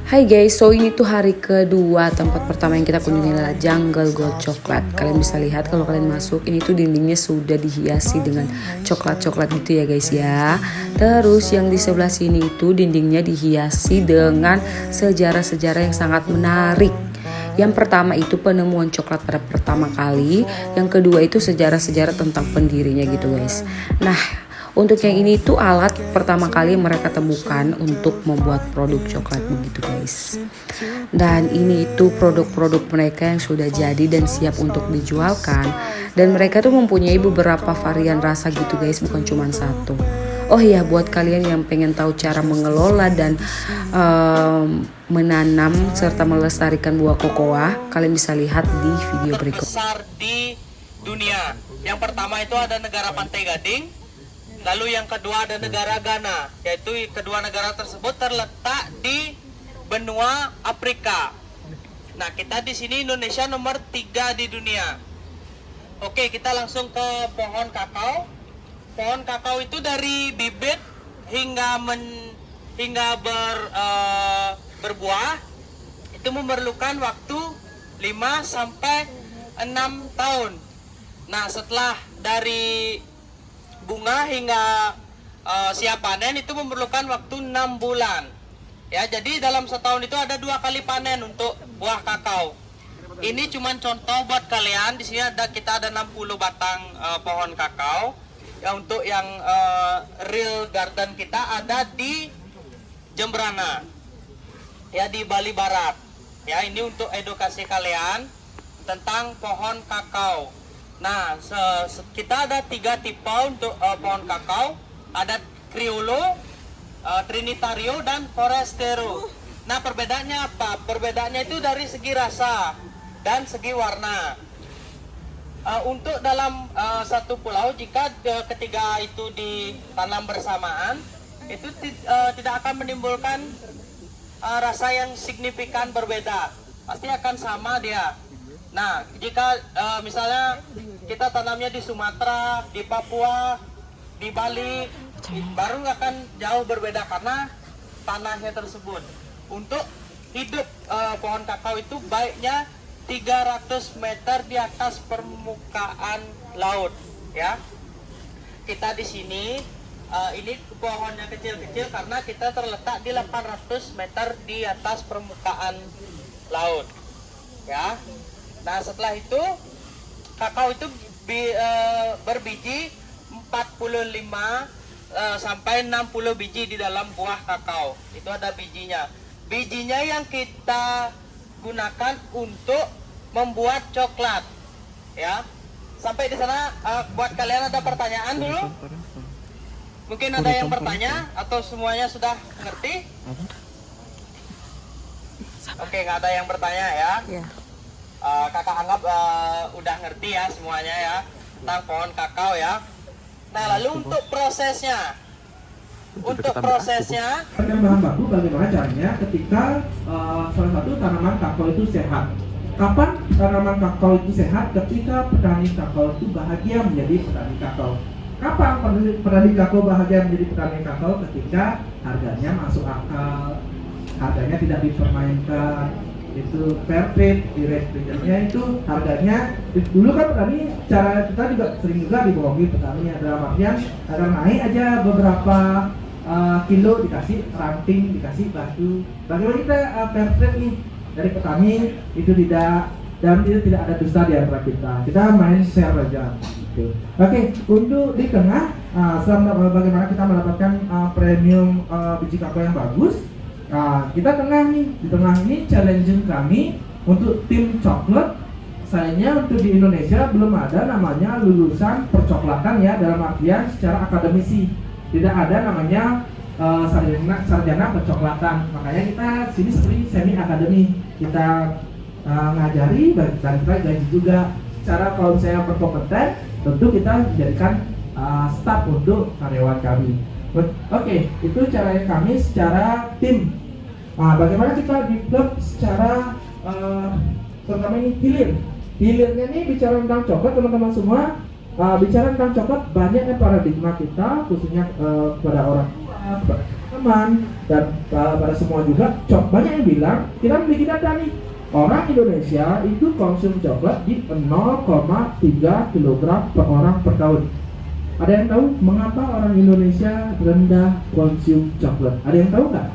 Hai guys, so ini tuh hari kedua. Tempat pertama yang kita kunjungi adalah Jungle Gold Coklat. Kalian bisa lihat kalau kalian masuk, ini tuh dindingnya sudah dihiasi dengan coklat-coklat gitu ya guys ya. Terus yang di sebelah sini itu dindingnya dihiasi dengan sejarah-sejarah yang sangat menarik. Yang pertama itu penemuan coklat pada pertama kali. Yang kedua itu sejarah-sejarah tentang pendirinya gitu guys. Nah, untuk yang ini tuh alat pertama kali mereka temukan untuk membuat produk coklat begitu guys. Dan ini itu produk-produk mereka yang sudah jadi dan siap untuk dijualkan. Dan mereka tuh mempunyai beberapa varian rasa gitu guys, bukan cuma satu. Oh iya, buat kalian yang pengen tahu cara mengelola dan menanam serta melestarikan buah kokoa, kalian bisa lihat di video berikut. Terbesar di dunia. Yang pertama itu ada negara Pantai Gading. Lalu yang kedua ada negara Ghana, yaitu kedua negara tersebut terletak di benua Afrika. Nah, kita di sini Indonesia nomor 3 di dunia. Oke, kita langsung ke pohon kakao. Pohon kakao itu dari bibit hingga berbuah itu memerlukan waktu 5 sampai 6 tahun. Nah, setelah dari bunga hingga siap panen itu memerlukan waktu 6 bulan. Ya, jadi dalam setahun itu ada 2 kali panen untuk buah kakao. Ini cuma contoh buat kalian. Di sini kita ada 60 batang pohon kakao. Ya, untuk yang real garden kita ada di Jembrana. Ya, di Bali Barat. Ya, ini untuk edukasi kalian tentang pohon kakao. Nah, kita ada 3 tipe untuk pohon kakao. Ada Criollo, Trinitario, dan Forastero. Nah, perbedaannya apa? Perbedaannya itu dari segi rasa dan segi warna. Untuk dalam satu pulau, jika ketiga itu ditanam bersamaan, itu tidak akan menimbulkan rasa yang signifikan berbeda. Pasti akan sama dia. Nah, jika misalnya kita tanamnya di Sumatera, di Papua, di Bali, baru akan jauh berbeda karena tanahnya tersebut. Untuk hidup pohon kakao itu baiknya 300 meter di atas permukaan laut, ya. Kita di sini ini pohonnya kecil-kecil karena kita terletak di 800 meter di atas permukaan laut, ya. Nah, setelah itu kakao itu berbiji 45 sampai 60 biji di dalam buah kakao. Itu ada bijinya. Bijinya yang kita gunakan untuk membuat coklat. Ya. Sampai di sana buat kalian ada pertanyaan dulu? Mungkin ada yang bertanya atau semuanya sudah ngerti? Oke, nggak ada yang bertanya ya. Kakak anggap udah ngerti ya semuanya ya tentang pohon kakao ya. Nah, lalu untuk prosesnya, bahan baku bagaimana caranya ketika salah satu tanaman kakao itu sehat. Kapan tanaman kakao itu sehat? Ketika petani kakao itu bahagia menjadi petani kakao. Kapan petani kakao bahagia menjadi petani kakao? Ketika harganya masuk akal, harganya tidak dipermainkan, itu fair trade, di rate itu harganya. Dulu kan petani, cara kita juga sering juga dibohongi petani, dalam artian agar naik aja beberapa kilo dikasih ranting, dikasih batu. Bagaimana kita fair trade nih dari petani itu tidak, dan itu tidak ada dusta di antara kita main share aja gitu. Oke, untuk di tengah bagaimana kita mendapatkan premium biji kakao yang bagus. Nah, kita di tengah ini challenge kami untuk tim coklat. Sayangnya untuk di Indonesia belum ada namanya lulusan percoklatan ya, dalam artian secara akademisi. Tidak ada namanya sarjana percoklatan. Makanya kita sini seperti semi akademi. Kita ngajari dan kita gaji juga. Secara kalau misalnya berkompeten, tentu kita dijadikan staff untuk karyawan kami. Oke, itu cara kami secara tim. Nah, bagaimana kita develop secara terutama ini hilirnya ini bicara tentang coklat teman-teman semua. Bicara tentang coklat, banyaknya paradigma kita khususnya kepada orang tua, teman dan pada semua juga banyak yang bilang kita memiliki data nih, orang Indonesia itu konsumsi coklat di 0,3 kg per orang per tahun. Ada yang tahu mengapa orang Indonesia rendah konsum coklat? Ada yang tahu nggak?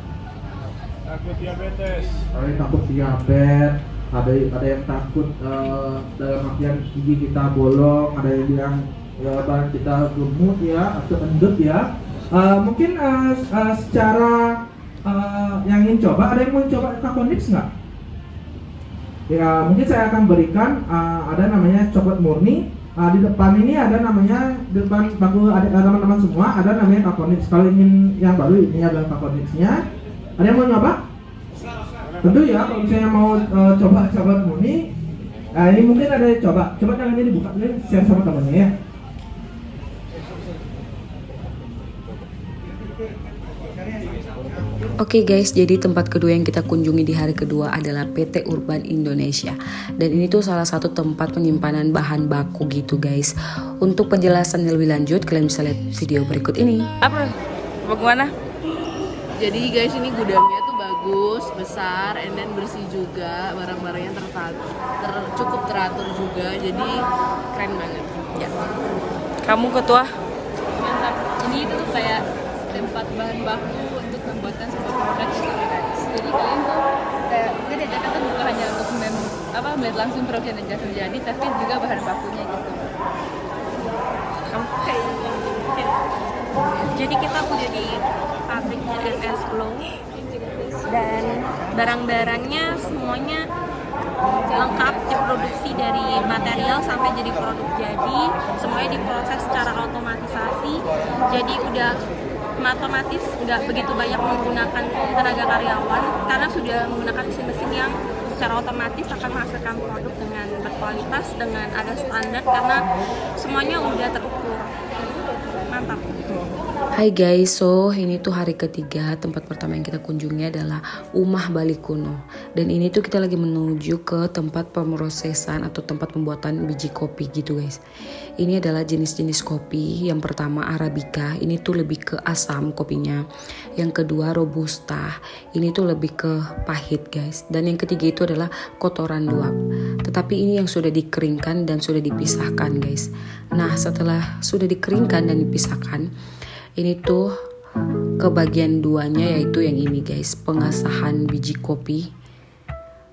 Takut diabetes. Ada yang takut diabetes, ada yang takut dalam artian gigi kita bolong, ada yang bilang badan kita gemuk ya atau endut ya. Mungkin secara yang ingin coba, ada yang mau coba Caponix nggak? Ya mungkin saya akan berikan ada namanya coklat murni. Di depan ini ada namanya, di depan bangku ada teman-teman semua ada namanya Caponix. Kalau ingin yang baru ini adalah Caponixnya. Ada yang mau nyoba? Tentu ya, kalau misalnya mau coba coklat murni, ini mungkin ada yang coba tangan ini dibuka dulu, share sama temannya ya. Oke guys, jadi tempat kedua yang kita kunjungi di hari kedua adalah PT Urban Indonesia. Dan ini tuh salah satu tempat penyimpanan bahan baku gitu guys. Untuk penjelasan yang lebih lanjut, kalian bisa lihat video berikut ini. Apa? Bagaimana? Jadi guys, ini gudangnya tuh bagus, besar, and then bersih juga, barang-barangnya cukup teratur juga, jadi keren banget. Ya. Kamu ketua? Mantap. Ini tuh kayak tempat bahan baku untuk membuatkan sebuah produk gitu guys. Jadi kalian tuh kayak mungkin di Jakarta bukan hanya untuk melihat langsung produk yang terjadi, tapi juga bahan bakunya gitu. Jadi kita udah di pabriknya NS Glow dan barang-barangnya semuanya lengkap, diproduksi dari material sampai jadi produk jadi, semuanya diproses secara otomatisasi, jadi udah otomatis nggak begitu banyak menggunakan tenaga karyawan karena sudah menggunakan mesin-mesin yang secara otomatis akan menghasilkan produk dengan berkualitas, dengan ada standar karena semuanya udah terukur. Mantap. Hai guys, so ini tuh hari ketiga. Tempat pertama yang kita kunjungi adalah Umah Bali Kuno. Dan ini tuh kita lagi menuju ke tempat pemrosesan atau tempat pembuatan biji kopi gitu guys. Ini adalah jenis-jenis kopi. Yang pertama Arabica, ini tuh lebih ke asam kopinya. Yang kedua Robusta, ini tuh lebih ke pahit guys. Dan yang ketiga itu adalah kotoran luwak. Tetapi ini yang sudah dikeringkan dan sudah dipisahkan guys. Nah setelah sudah dikeringkan dan dipisahkan, ini tuh ke bagian duanya, yaitu yang ini guys, pengasahan biji kopi.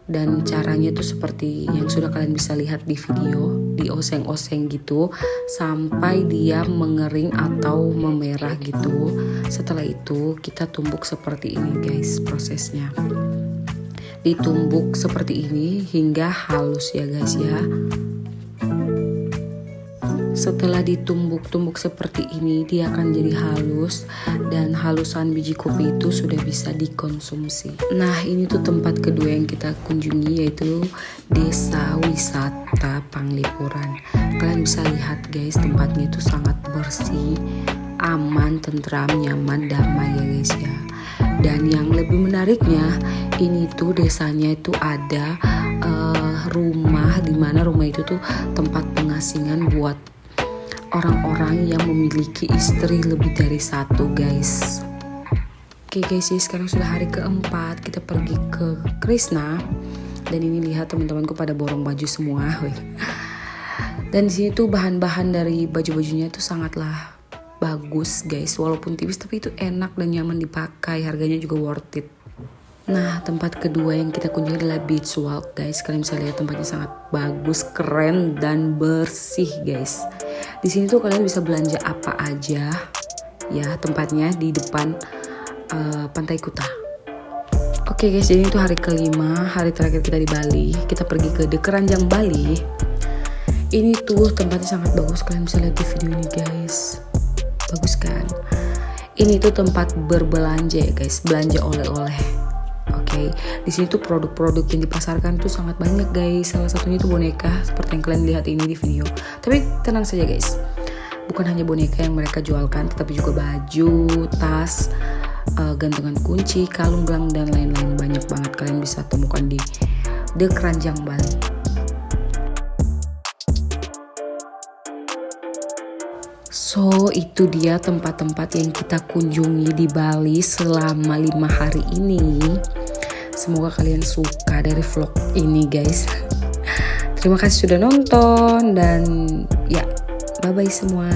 Dan caranya tuh seperti yang sudah kalian bisa lihat di video, dioseng-oseng gitu sampai dia mengering atau memerah gitu. Setelah itu kita tumbuk seperti ini guys, prosesnya ditumbuk seperti ini hingga halus ya guys ya. Setelah ditumbuk-tumbuk seperti ini, dia akan jadi halus dan halusan biji kopi itu sudah bisa dikonsumsi. Nah, ini tuh tempat kedua yang kita kunjungi, yaitu Desa Wisata Panglipuran. Kalian bisa lihat guys, tempatnya itu sangat bersih, aman, tentram, nyaman, damai ya guys ya. Dan yang lebih menariknya, ini tuh desanya itu ada rumah, dimana rumah itu tuh tempat pengasingan buat orang-orang yang memiliki istri lebih dari satu guys. Oke guys, sekarang sudah hari keempat, kita pergi ke Krishna. Dan ini lihat teman-temanku pada borong baju semua. Dan di sini tuh bahan-bahan dari baju-bajunya itu sangatlah bagus guys. Walaupun tipis tapi itu enak dan nyaman dipakai, harganya juga worth it. Nah, tempat kedua yang kita kunjungi adalah Beach Walk guys. Kalian bisa lihat tempatnya sangat bagus, keren dan bersih guys. Di sini tuh kalian bisa belanja apa aja ya, tempatnya di depan Pantai Kuta. Oke guys, jadi itu hari kelima, hari terakhir kita di Bali. Kita pergi ke The Keranjang Bali. Ini tuh tempatnya sangat bagus, kalian bisa lihat di video ini guys. Bagus kan? Ini tuh tempat berbelanja ya guys, belanja oleh-oleh. Oke, di sini tuh produk-produk yang dipasarkan tuh sangat banyak guys. Salah satunya itu boneka seperti yang kalian lihat ini di video. Tapi tenang saja guys, bukan hanya boneka yang mereka jualkan, tetapi juga baju, tas, gantungan kunci, kalung, gelang dan lain-lain. Banyak banget kalian bisa temukan di The Keranjang Bali. So So itu dia tempat-tempat yang kita kunjungi di Bali selama 5 hari ini. Semoga kalian suka dari vlog ini guys. Terima kasih sudah nonton dan ya bye bye semua.